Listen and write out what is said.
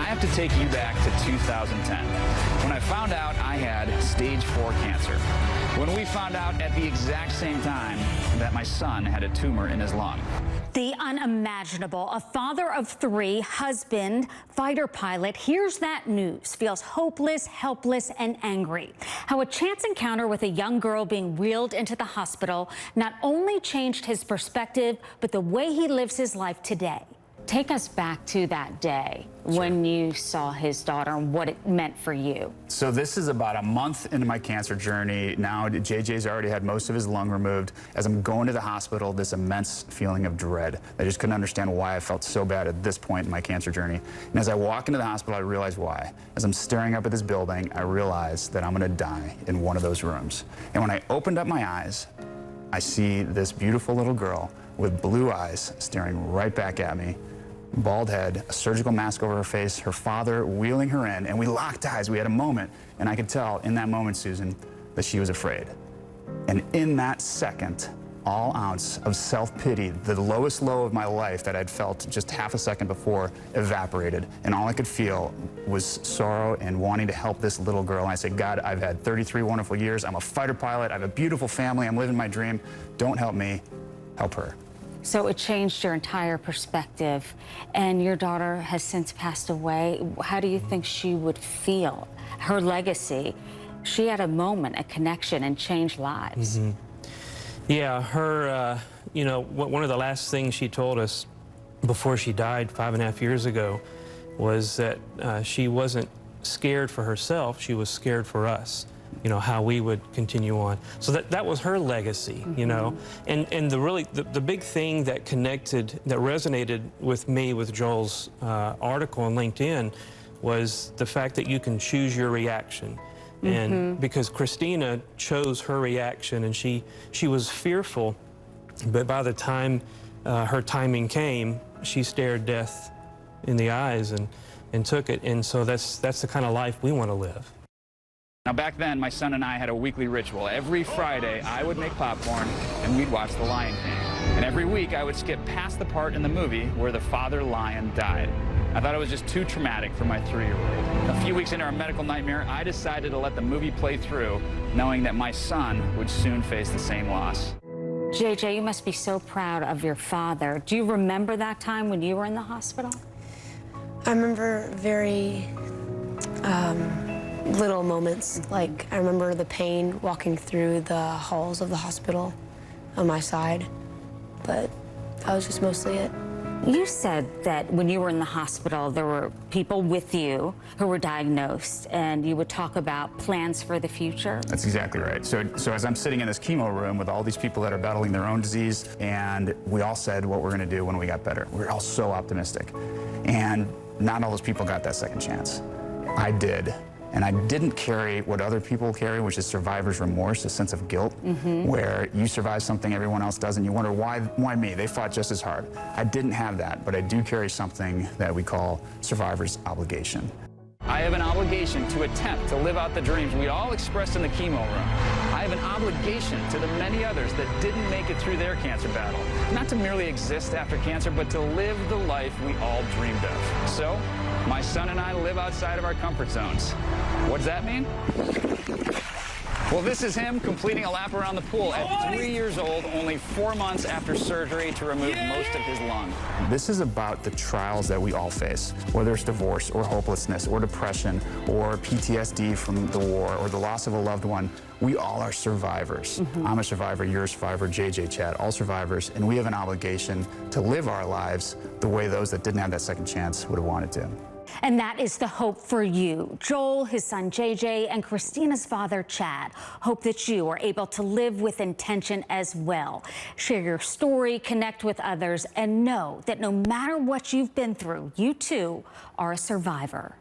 have to take you back to 2010, when I found out I had stage 4 cancer. When we found out at the exact same time that my son had a tumor in his lung. The unimaginable. A father of 3, husband, fighter pilot, hears that news, feels hopeless, helpless, and angry. How a chance encounter with a young girl being wheeled into the hospital not only changed his perspective, but the way he lives his life today. Take us back to that day when you saw his daughter and what it meant for you. So this is about a month into my cancer journey. Now JJ's already had most of his lung removed. As I'm going to the hospital, this immense feeling of dread. I just couldn't understand why I felt so bad at this point in my cancer journey. And as I walk into the hospital, I realize why. As I'm staring up at this building, I realize that I'm gonna die in one of those rooms. And when I opened up my eyes, I see this beautiful little girl with blue eyes staring right back at me. Bald head, a surgical mask over her face, her father wheeling her in, and we locked eyes. We had a moment, and I could tell in that moment, Susan, that she was afraid. And in that second, all ounce of self-pity, the lowest low of my life that I'd felt just half a second before, evaporated. And all I could feel was sorrow and wanting to help this little girl. And I said, God, I've had 33 wonderful years. I'm a fighter pilot. I have a beautiful family. I'm living my dream. Don't help me, help her. So it changed your entire perspective, and your daughter has since passed away. How do you think she would feel? Her legacy, she had a moment, a connection, and changed lives. Mm-hmm. Yeah, her, you know, one of the last things she told us before she died 5.5 years ago was that she wasn't scared for herself, she was scared for us. You know, how we would continue on. So that was her legacy, you know. And the big thing that connected, that resonated with me with Joel's article on LinkedIn was the fact that you can choose your reaction. And because Christina chose her reaction, and she was fearful, but by the time her timing came, she stared death in the eyes and took it. And so that's the kind of life we want to live. Now back then, my son and I had a weekly ritual. Every Friday, I would make popcorn and we'd watch The Lion King. And every week, I would skip past the part in the movie where the father lion died. I thought it was just too traumatic for my 3-year-old. A few weeks into our medical nightmare, I decided to let the movie play through, knowing that my son would soon face the same loss. JJ, you must be so proud of your father. Do you remember that time when you were in the hospital? I remember very little moments. Like, I remember the pain walking through the halls of the hospital on my side, but that was just mostly it. You said that when you were in the hospital, there were people with you who were diagnosed, and you would talk about plans for the future. That's exactly right. So as I'm sitting in this chemo room with all these people that are battling their own disease, and we all said what we're going to do when we got better. We were all so optimistic. And not all those people got that second chance. I did. And I didn't carry what other people carry, which is survivor's remorse, a sense of guilt, where you survive something everyone else doesn't. You wonder, why me? They fought just as hard. I didn't have that, but I do carry something that we call survivor's obligation. I have an obligation to attempt to live out the dreams we all expressed in the chemo room. I have an obligation to the many others that didn't make it through their cancer battle. Not to merely exist after cancer, but to live the life we all dreamed of. So, my son and I live outside of our comfort zones. What does that mean? Well, this is him completing a lap around the pool at 3 years old, only 4 months after surgery to remove most of his lung. This is about the trials that we all face, whether it's divorce or hopelessness or depression or PTSD from the war or the loss of a loved one. We all are survivors. I'm a survivor, you're a survivor, JJ, Chad, all survivors, and we have an obligation to live our lives the way those that didn't have that second chance would have wanted to. And that is the hope for you. Joel, his son JJ, and Christina's father Chad hope that you are able to live with intention as well. Share your story, connect with others, and know that no matter what you've been through, you too are a survivor.